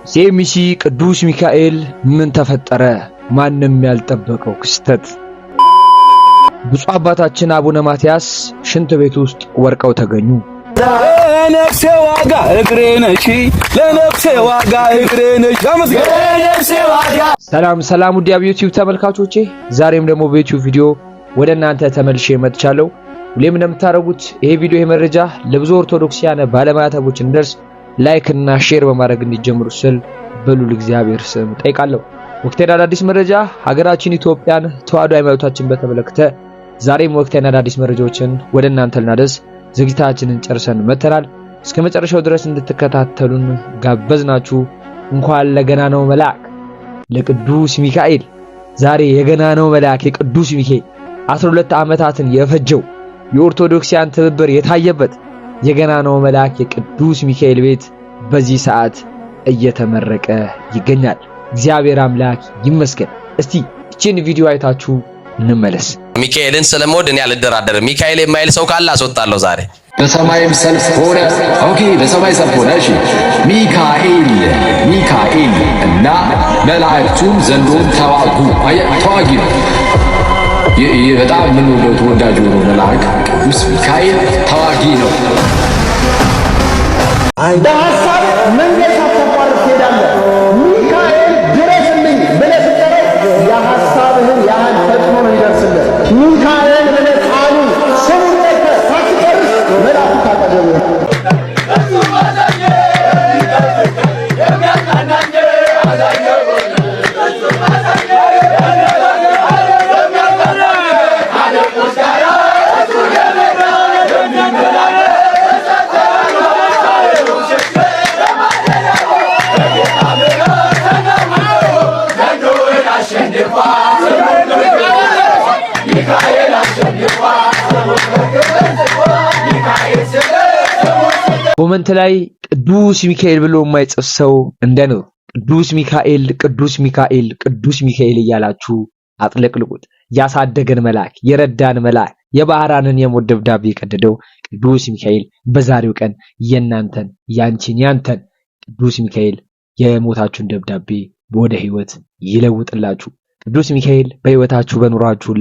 ሴሚሲ ቅዱስ ሚካኤል ምን ተፈጠረ? ማንም ያልጠበቀው ክስተት። ብፁዕ አባታችን አቡነ ማትያስ ሽንት ቤት ውስጥ ወርቀው ተገኙ። ለነፍሴ ዋጋ እግሬ ነሽ፣ ለነፍሴ ዋጋ እግሬ ነሽ። ሰላም ውድ የዩቲዩብ ተመልካቾቼ፣ ዛሬም ደግሞ በዩቲዩብ ቪዲዮ ወደ እናንተ ተመልሼ መጥቻለሁ። ሁሌም እንደምታደርጉት ይሄ ቪዲዮ መረጃ ለብዙ ኦርቶዶክሳውያን ባለማዕተቦች እንደርስ ላይክ እና ሼር በማድረግ እንዲጀምሩ ስል በሉል እግዚአብሔር ስም ጠይቃለሁ። ወቅታዊና አዳዲስ መረጃ ሀገራችን ኢትዮጵያን ተዋሕዶ ሃይማኖታችን በተመለከተ ዛሬም ወቅታዊና አዳዲስ መረጃዎችን ወደ እናንተ ልናደርስ ዝግጅታችንን ጨርሰን መተናል። እስከ መጨረሻው ድረስ እንድትከታተሉን ጋበዝናችሁ። እንኳን ለገናናው መልአክ ለቅዱስ ሚካኤል ዛሬ የገናናው መልአክ የቅዱስ ሚካኤል 12 ዓመታትን የፈጀው የኦርቶዶክሳውያን ትብብር የታየበት የገናናው መልአክ የቅዱስ ሚካኤል ቤት በዚህ ሰዓት እየተመረቀ ይገኛል። እግዚአብሔር አምላክ ይመስገን። እስቲ እቺን ቪዲዮ አይታችሁ እንመለስ። ሚካኤልን ስለምወድ እኔ አልደራደርም። ሚካኤል የማይል ሰው ካለ አስወጣለሁ ዛሬ። በሰማይም ሰልፍ ሆነ። ኦኬ፣ በሰማይ ሰልፍ ሆነ። እሺ፣ ሚካኤል እና መላእክቱም ዘንዶም ተዋጉ። ተዋጊ ነው። ይህ በጣም የምንወደው ተወዳጁ ነው። መልአክ ቅዱስ ሚካኤል ተዋጊ ነው። በሐሳብ መንገድ ሳታቋርጥ ትሄዳለህ። ሚካኤል ድረስልኝ ብለህ ስትጠራው የሐሳብህን ያህል ፈጥኖ ነው ይደርስልህ። ሚካኤል ብለህ ቃሉን ስሙን ጠርተህ ሳትጨርስ መልአኩ ካጠገብህ ነው። ኮመንት ላይ ቅዱስ ሚካኤል ብሎ የማይጽፍ ሰው እንደነው። ቅዱስ ሚካኤል እያላችሁ አጥለቅልቁት። ያሳደገን መልአክ፣ የረዳን መልአክ፣ የባህራንን የሞት ደብዳቤ የቀደደው ቅዱስ ሚካኤል በዛሬው ቀን የናንተን ያንተን ቅዱስ ሚካኤል የሞታችሁን ደብዳቤ ወደ ህይወት ይለውጥላችሁ። ቅዱስ ሚካኤል በህይወታችሁ በኑሯችሁ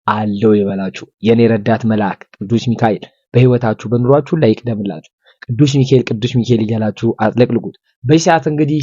አለው ይበላችሁ። የኔ ረዳት መልአክ ቅዱስ ሚካኤል በህይወታችሁ በኑሯችሁ ላይ ይቅደምላችሁ። ቅዱስ ሚካኤል እያላችሁ አጥለቅልቁት። በሰዓት እንግዲህ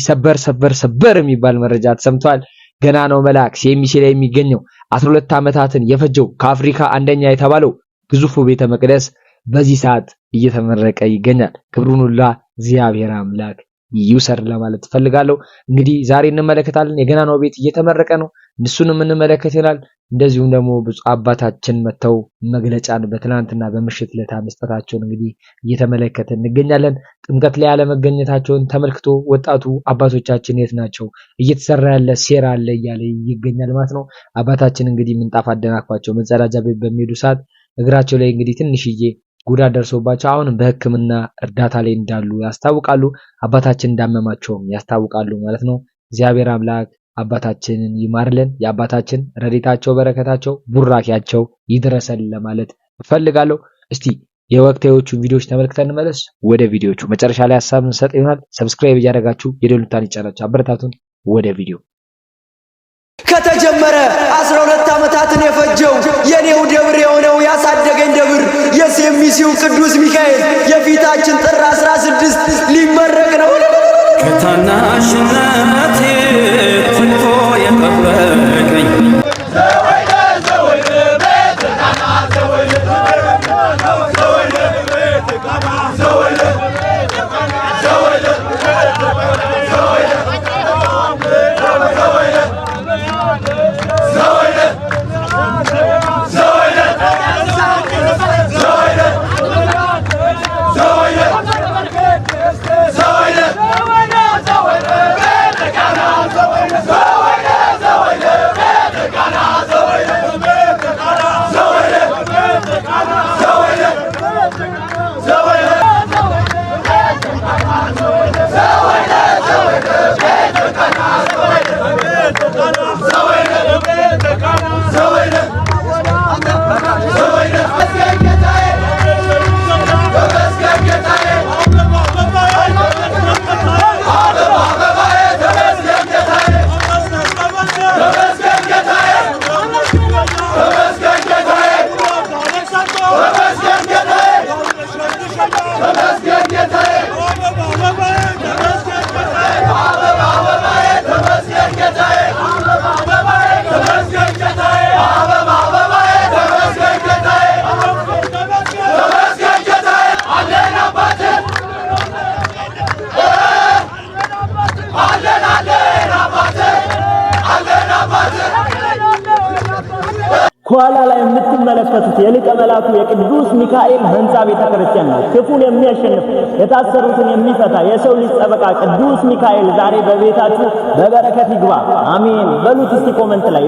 ሰበር የሚባል መረጃ ተሰምቷል። ገናናው መልአክ ሴሚሲ ላይ የሚገኘው 12 ዓመታትን የፈጀው ከአፍሪካ አንደኛ የተባለው ግዙፉ ቤተ መቅደስ በዚህ ሰዓት እየተመረቀ ይገኛል። ክብሩን ሁሉ እግዚአብሔር አምላክ ይውሰድ ለማለት ፈልጋለሁ። እንግዲህ ዛሬ እንመለከታለን። የገናናው ቤት እየተመረቀ ነው። እሱንም እንመለከተናል። እንደዚሁም ደግሞ ብፁዕ አባታችን መተው መግለጫን በትናንትና በምሽት ለታ መስጠታቸውን እንግዲህ እየተመለከተ እንገኛለን። ጥምቀት ላይ ያለመገኘታቸውን ተመልክቶ ወጣቱ አባቶቻችን የት ናቸው? እየተሰራ ያለ ሴራ አለ እያለ ይገኛል ማለት ነው። አባታችን እንግዲህ ምንጣፍ አደናቅፏቸው መጸዳጃ ቤት በሚሄዱ ሰዓት እግራቸው ላይ እንግዲህ ትንሽዬ ጉዳት ደርሶባቸው አሁንም በሕክምና እርዳታ ላይ እንዳሉ ያስታውቃሉ። አባታችን እንዳመማቸውም ያስታውቃሉ ማለት ነው። እግዚአብሔር አምላክ አባታችንን ይማርልን። የአባታችን ረድኤታቸው በረከታቸው ቡራኪያቸው ይድረሰን ለማለት እፈልጋለሁ። እስቲ የወቅታዊዎቹ ቪዲዮዎች ተመልክተን እንመለስ። ወደ ቪዲዮቹ መጨረሻ ላይ ሐሳብ እንሰጥ ይሆናል። ሰብስክራይብ እያደረጋችሁ የደወሉን ይጫናችሁ አበረታቱን። ወደ ቪዲዮ ከተጀመረ 12 ዓመታትን የፈጀው የኔው ደብር የሆነው ያሳደገኝ ደብር የሴሚሲው ቅዱስ ሚካኤል የፊታችን ጥር 16 ሊመረቅ ነው። ከታናሽነቴ ትቶ የጠበቀኝ ኋላ ላይ የምትመለከቱት የሊቀ መላኩ የቅዱስ ሚካኤል ሕንጻ ቤተክርስቲያን ነው። ክፉን የሚያሸንፍ የታሰሩትን የሚፈታ የሰው ልጅ ጠበቃ ቅዱስ ሚካኤል ዛሬ በቤታችሁ በበረከት ይግባ። አሜን በሉት እስቲ ኮሜንት ላይ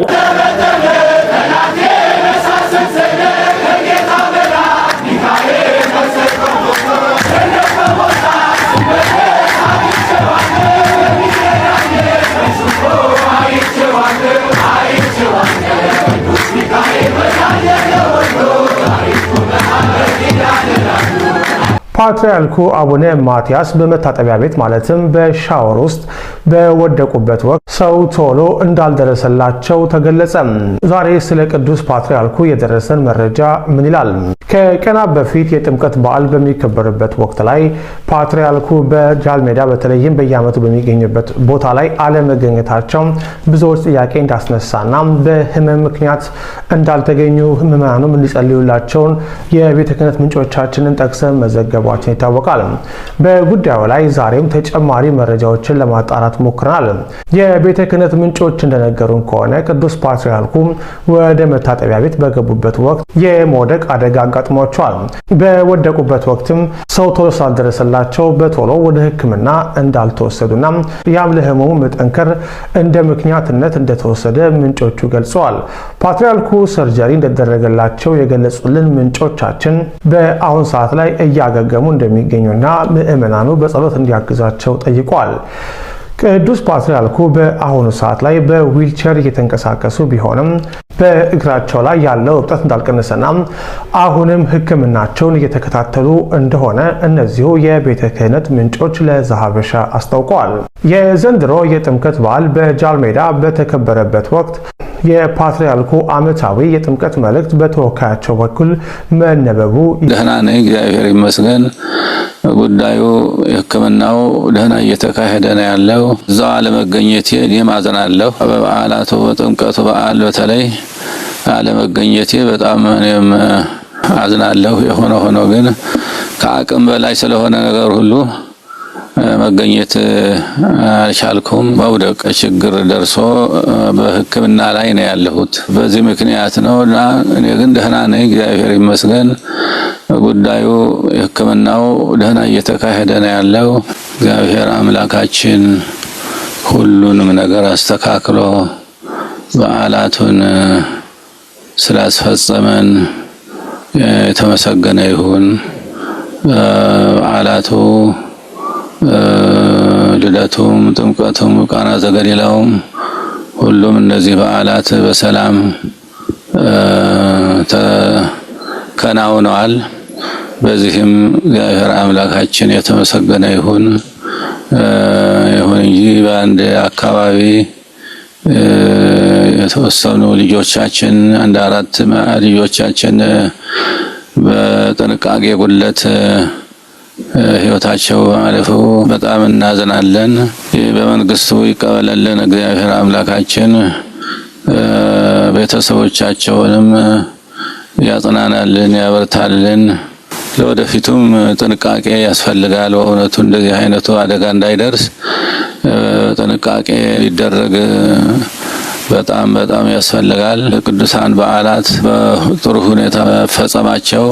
ፓትርያርኩ አቡነ ማትያስ በመታጠቢያ ቤት ማለትም በሻወር ውስጥ በወደቁበት ወቅት ሰው ቶሎ እንዳልደረሰላቸው ተገለጸ። ዛሬ ስለ ቅዱስ ፓትርያርኩ የደረሰን መረጃ ምን ይላል? ከቀናት በፊት የጥምቀት በዓል በሚከበርበት ወቅት ላይ ፓትርያርኩ በጃልሜዳ በተለይም በየዓመቱ በሚገኙበት ቦታ ላይ አለመገኘታቸው ብዙዎች ጥያቄ እንዳስነሳና በሕመም ምክንያት እንዳልተገኙ ምዕመናኑም እንዲጸልዩላቸውን የቤተ ክህነት ምንጮቻችንን ጠቅሰን መዘገባችን ይታወቃል። በጉዳዩ ላይ ዛሬም ተጨማሪ መረጃዎችን ለማጣራት ሞክረናል። የቤተ ክህነት ምንጮች እንደነገሩን ከሆነ ቅዱስ ፓትርያርኩ ወደ መታጠቢያ ቤት በገቡበት ወቅት የመውደቅ አደጋ አጋጥሟቸዋል። በወደቁበት ወቅትም ሰው ቶሎ ስላልደረሰላቸው በቶሎ ወደ ሕክምና እንዳልተወሰዱና ያም ለህመሙ መጠንከር እንደ ምክንያትነት እንደተወሰደ ምንጮቹ ገልጸዋል። ፓትርያርኩ ሰርጀሪ እንደተደረገላቸው የገለጹልን ምንጮቻችን በአሁን ሰዓት ላይ እያገገሙ እንደሚገኙና ምዕመናኑ በጸሎት እንዲያግዛቸው ጠይቀዋል። ቅዱስ ፓትርያርኩ በአሁኑ ሰዓት ላይ በዊልቸር እየተንቀሳቀሱ ቢሆንም በእግራቸው ላይ ያለው እብጠት እንዳልቀነሰና አሁንም ሕክምናቸውን እየተከታተሉ እንደሆነ እነዚሁ የቤተ ክህነት ምንጮች ለዛሀበሻ አስታውቀዋል። የዘንድሮ የጥምቀት በዓል በጃልሜዳ በተከበረበት ወቅት የፓትርያርኩ ዓመታዊ የጥምቀት መልእክት በተወካያቸው በኩል መነበቡ ደህና ነኝ እግዚአብሔር ይመስገን። ጉዳዩ የሕክምናው ደህና እየተካሄደ ነው ያለው። እዛው አለመገኘቴ እኔም አዝናለሁ። በበዓላቱ በጥምቀቱ በዓል በተለይ አለመገኘቴ በጣም እኔም አዝናለሁ። የሆነ ሆኖ ግን ከአቅም በላይ ስለሆነ ነገር ሁሉ መገኘት አልቻልኩም። መውደቅ ችግር ደርሶ በሕክምና ላይ ነው ያለሁት። በዚህ ምክንያት ነውና እኔ ግን ደህና ነኝ እግዚአብሔር ይመስገን። ጉዳዩ የሕክምናው ደህና እየተካሄደ ነው ያለው። እግዚአብሔር አምላካችን ሁሉንም ነገር አስተካክሎ በዓላቱን ስላስፈጸመን የተመሰገነ ይሁን። በዓላቱ ልደቱም ጥምቀቱም ቃና ዘገሊላውም ሁሉም እነዚህ በዓላት በሰላም ተከናውነዋል። በዚህም እግዚአብሔር አምላካችን የተመሰገነ ይሁን። ይሁን እንጂ በአንድ አካባቢ የተወሰኑ ልጆቻችን አንድ አራት ልጆቻችን በጥንቃቄ ጉድለት ሕይወታቸው ማለፉ በጣም እናዝናለን። በመንግስቱ ይቀበለልን እግዚአብሔር አምላካችን። ቤተሰቦቻቸውንም ያጽናናልን፣ ያበርታልን። ለወደፊቱም ጥንቃቄ ያስፈልጋል። በእውነቱ እንደዚህ አይነቱ አደጋ እንዳይደርስ ጥንቃቄ ሊደረግ በጣም ያስፈልጋል። ቅዱሳን በዓላት በጥሩ ሁኔታ መፈጸማቸው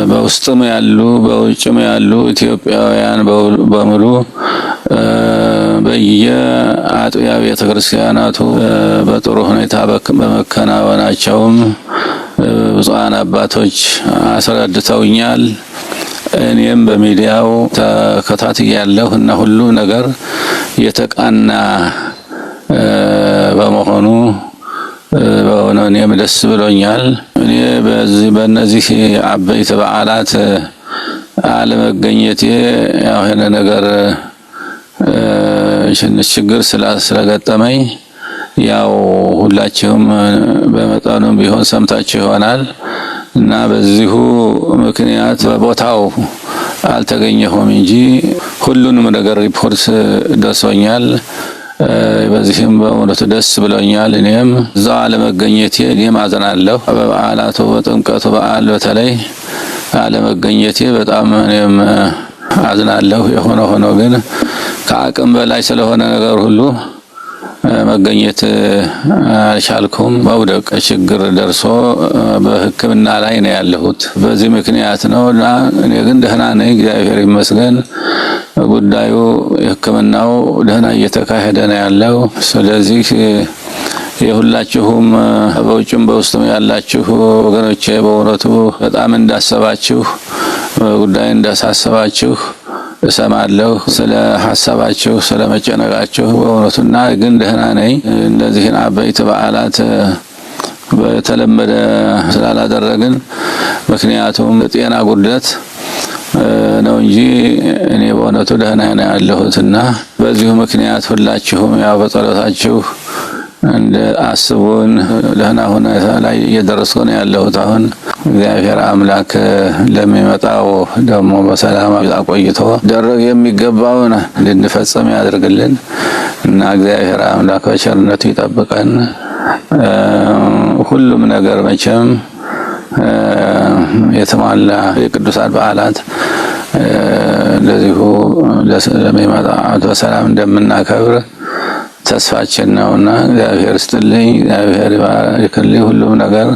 በውስጥም ያሉ በውጭም ያሉ ኢትዮጵያውያን በሙሉ በየአጥቢያ ቤተክርስቲያናቱ በጥሩ ሁኔታ በመከናወናቸውም ብፁዓን አባቶች አስረድተውኛል። እኔም በሚዲያው ተከታትያለሁ እና ሁሉ ነገር የተቃና በመሆኑ እኔም ደስ ብሎኛል። እኔ በእነዚህ አበይት በዓላት አለመገኘቴ ያው የሆነ ነገር ችግር ስለገጠመኝ ያው ሁላችሁም በመጠኑም ቢሆን ሰምታችሁ ይሆናል እና በዚሁ ምክንያት በቦታው አልተገኘሁም እንጂ ሁሉንም ነገር ሪፖርት ደርሶኛል። በዚህም በእውነቱ ደስ ብሎኛል። እኔም እዛው አለመገኘቴ እኔም አዝናለሁ። በበዓላቱ በጥምቀቱ በዓል በተለይ አለመገኘቴ በጣም እኔም አዝናለሁ። የሆነ ሆኖ ግን ከአቅም በላይ ስለሆነ ነገር ሁሉ መገኘት አልቻልኩም። መውደቅ ችግር ደርሶ በሕክምና ላይ ነው ያለሁት። በዚህ ምክንያት ነውና እኔ ግን ደህና ነኝ፣ እግዚአብሔር ይመስገን። ጉዳዩ ሕክምናው ደህና እየተካሄደ ነው ያለው። ስለዚህ የሁላችሁም በውጭም በውስጥም ያላችሁ ወገኖቼ በእውነቱ በጣም እንዳሰባችሁ ጉዳይ እንዳሳሰባችሁ እሰማለሁ። ስለ ሐሳባችሁ ስለ መጨነቃችሁ በእውነቱና ግን ደህና ነኝ። እነዚህን አበይት በዓላት በተለመደ ስላላደረግን ምክንያቱም ጤና ጉድለት ነው እንጂ እኔ በእውነቱ ደህና ነኝ ያለሁትና በዚሁ ምክንያት ሁላችሁም ያው በጸሎታችሁ እንደ አስቡን ደህና ሁኔታ ላይ እየደረስኩ ነው ያለሁት። አሁን እግዚአብሔር አምላክ ለሚመጣው ደግሞ በሰላም አቆይቶ ደረግ የሚገባውን እንድንፈጽም ያድርግልን እና እግዚአብሔር አምላክ በቸርነቱ ይጠብቀን። ሁሉም ነገር መቼም የተሟላ የቅዱሳን በዓላት ለዚሁ ለሚመጣ በሰላም እንደምናከብር ተስፋችን ነውና እግዚአብሔር ይስጥልኝ፣ እግዚአብሔር ይባርክልኝ። ሁሉም ነገር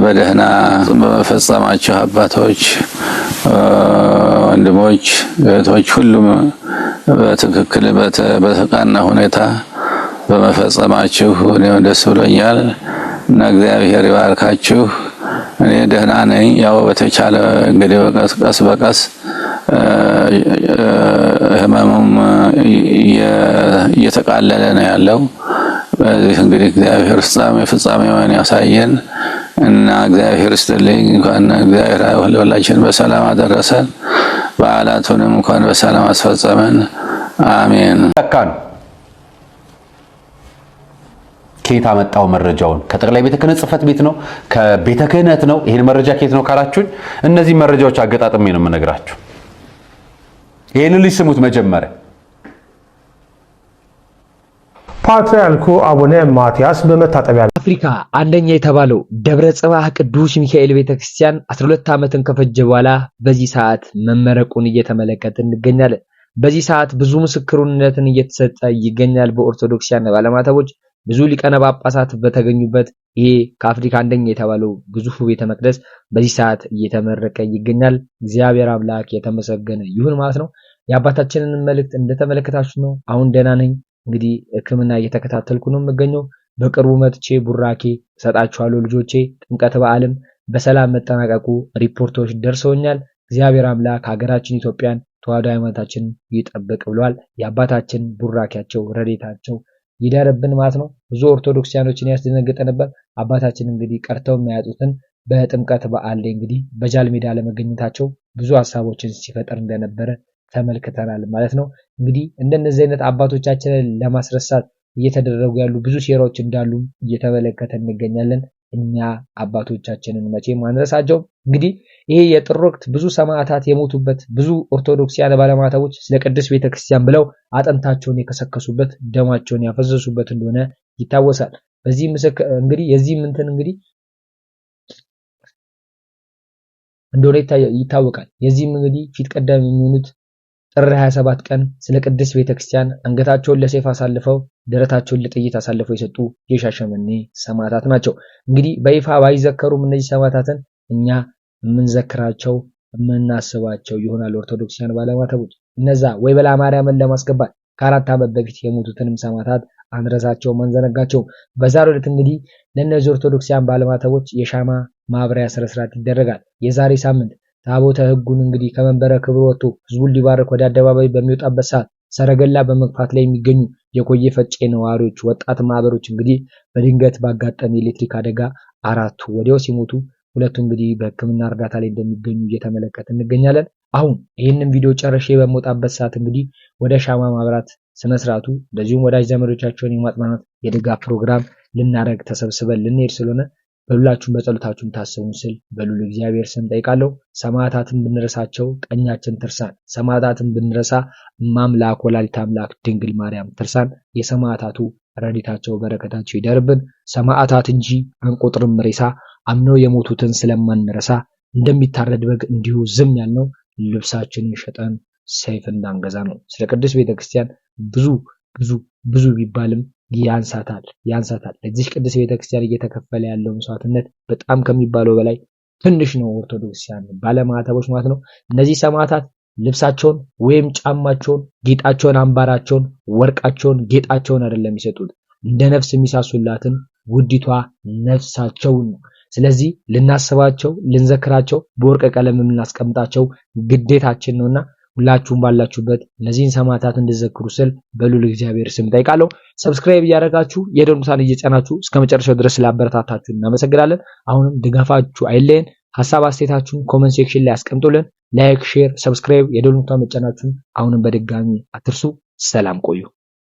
በደህና በመፈጸማችሁ አባቶች፣ ወንድሞች፣ እህቶች ሁሉም በትክክል በተቃና ሁኔታ በመፈጸማችሁ እኔም ደስ ብሎኛል እና እግዚአብሔር ይባርካችሁ። እኔ ደህና ነኝ። ያው በተቻለ እንግዲህ ቀስ በቀስ ህመሙም እየተቃለለ ነው ያለው። በዚህ እንግዲህ እግዚአብሔር ፍጻሜውን ያሳየን እና እግዚአብሔር ይስጥልኝ። እንኳን እግዚአብሔር ሁላችን በሰላም አደረሰን፣ በዓላቱንም እንኳን በሰላም አስፈጸመን። አሜን። ከየት አመጣው መረጃውን? ከጠቅላይ ቤተ ክህነት ጽሕፈት ቤት ነው? ከቤተ ክህነት ነው? ይሄን መረጃ ከየት ነው ካላችሁኝ፣ እነዚህ መረጃዎች አገጣጥሜ ነው የምነግራችሁ። ይሄንን ልጅ ስሙት መጀመሪያ። ፓትርያርኩ አቡነ ማትያስ በመታጠቢያ አፍሪካ አንደኛ የተባለው ደብረ ጽባህ ቅዱስ ሚካኤል ቤተክርስቲያን 12 ዓመትን ከፈጀ በኋላ በዚህ ሰዓት መመረቁን እየተመለከትን እንገኛለን። በዚህ ሰዓት ብዙ ምስክርነትን እየተሰጠ ይገኛል። በኦርቶዶክሲያን ባለማተቦች ብዙ ሊቃነ ጳጳሳት በተገኙበት ይሄ ከአፍሪካ አንደኛ የተባለው ግዙፉ ቤተ መቅደስ በዚህ ሰዓት እየተመረቀ ይገኛል። እግዚአብሔር አምላክ የተመሰገነ ይሁን ማለት ነው። የአባታችንን መልእክት እንደተመለከታችሁ ነው። አሁን ደህና ነኝ። እንግዲህ ሕክምና እየተከታተልኩ ነው የምገኘው። በቅርቡ መጥቼ ቡራኬ እሰጣችኋለሁ ልጆቼ። ጥምቀት በዓልም በሰላም መጠናቀቁ ሪፖርቶች ደርሰውኛል። እግዚአብሔር አምላክ ሀገራችን ኢትዮጵያን ተዋሕዶ ሃይማኖታችንን ይጠብቅ ብሏል። የአባታችን ቡራኬያቸው ረድኤታቸው ይደርብን ማለት ነው። ብዙ ኦርቶዶክሲያኖችን ያስደነገጠ ነበር። አባታችን እንግዲህ ቀርተው የሚያጡትን በጥምቀት በዓል ላይ እንግዲህ በጃል ሜዳ ለመገኘታቸው ብዙ ሀሳቦችን ሲፈጠር እንደነበረ ተመልክተናል ማለት ነው። እንግዲህ እንደነዚህ አይነት አባቶቻችንን ለማስረሳት እየተደረጉ ያሉ ብዙ ሴራዎች እንዳሉ እየተመለከተን እንገኛለን። እኛ አባቶቻችንን መቼም አንረሳቸውም። እንግዲህ ይሄ የጥር ወቅት ብዙ ሰማዕታት የሞቱበት ብዙ ኦርቶዶክሲያን ባለማተቦች ስለ ቅድስት ቤተክርስቲያን ብለው አጥንታቸውን የከሰከሱበት ደማቸውን ያፈሰሱበት እንደሆነ ይታወሳል። በዚህ እንግዲህ የዚህ እንግዲህ እንደሆነ ይታወቃል። የዚህም እንግዲህ ፊት ቀደም የሚሆኑት ጥር 27 ቀን ስለ ቅድስት ቤተክርስቲያን አንገታቸውን ለሰይፍ አሳልፈው ደረታቸውን ለጥይት አሳልፈው የሰጡ የሻሸመኔ ሰማዕታት ናቸው። እንግዲህ በይፋ ባይዘከሩም እነዚህ ሰማዕታትን እኛ የምንዘክራቸው የምናስባቸው ይሆናል። ኦርቶዶክሲያን ባለማተቦች እነዛ ወይ በላ ማርያምን ለማስገባት ከ4 ዓመት በፊት የሞቱትንም ሰማዕታት አንረሳቸው መንዘነጋቸው። በዛሬው ዕለት እንግዲህ ለእነዚህ ኦርቶዶክሲያን ባለማተቦች የሻማ ማብሪያ ስነ ስርዓት ይደረጋል። የዛሬ ሳምንት ታቦተ ሕጉን እንግዲህ ከመንበረ ክብር ወጥቶ ህዝቡን ሊባርክ ወደ አደባባይ በሚወጣበት ሰዓት ሰረገላ በመግፋት ላይ የሚገኙ የኮየ ፈጬ ነዋሪዎች ወጣት ማህበሮች እንግዲህ በድንገት ባጋጠመ ኤሌክትሪክ አደጋ 4ቱ ወዲያው ሲሞቱ 2ቱ እንግዲህ በሕክምና እርዳታ ላይ እንደሚገኙ እየተመለከትን እንገኛለን። አሁን ይህንን ቪዲዮ ጨርሼ በመውጣበት ሰዓት እንግዲህ ወደ ሻማ ማብራት ስነ ስርዓቱ እንደዚሁም ወዳጅ ዘመዶቻቸውን የማጽናናት የድጋፍ ፕሮግራም ልናደርግ ተሰብስበን ልንሄድ ስለሆነ በሁላችሁም በጸሎታችሁም ታስቡን ስል በሉል እግዚአብሔር ስም ጠይቃለሁ። ሰማዕታትን ብንረሳቸው ቀኛችን ትርሳን፣ ሰማዕታትን ብንረሳ ማምላክ ወላዲተ አምላክ ድንግል ማርያም ትርሳን። የሰማዕታቱ ረድኤታቸው በረከታቸው ይደርብን። ሰማዕታት እንጂ አንቆጥርም ሬሳ፣ አምነው የሞቱትን ስለማንረሳ እንደሚታረድ በግ እንዲሁ ዝም ያልነው ልብሳችንን ሸጠን ሰይፍ እንዳንገዛ ነው። ስለ ቅድስት ቤተክርስቲያን ብዙ ቢባልም ያንሳታል። ለዚህ ቅዱስ ቤተክርስቲያን እየተከፈለ ያለው መስዋዕትነት በጣም ከሚባለው በላይ ትንሽ ነው። ኦርቶዶክሳውያን ባለማዕተቦች ማለት ነው። እነዚህ ሰማዕታት ልብሳቸውን ወይም ጫማቸውን፣ ጌጣቸውን፣ አምባራቸውን፣ ወርቃቸውን፣ ጌጣቸውን አይደለም የሚሰጡት እንደ ነፍስ የሚሳሱላትን ውዲቷ ነፍሳቸውን ነው። ስለዚህ ልናስባቸው፣ ልንዘክራቸው፣ በወርቅ ቀለም የምናስቀምጣቸው ግዴታችን ነውና ሁላችሁም ባላችሁበት እነዚህን ሰማዕታት እንድትዘክሩ ስል በልዑል እግዚአብሔር ስም ጠይቃለሁ። ሰብስክራይብ እያደረጋችሁ የደወል ምልክቱን እየጫናችሁ እስከመጨረሻው ድረስ ስላበረታታችሁ እናመሰግናለን። አሁንም ድጋፋችሁ አይለየን። ሐሳብ አስተያየታችሁን ኮሜንት ሴክሽን ላይ አስቀምጡልን። ላይክ፣ ሼር፣ ሰብስክራይብ የደወል ምልክቱን መጫናችሁን አሁንም በድጋሚ አትርሱ። ሰላም ቆዩ።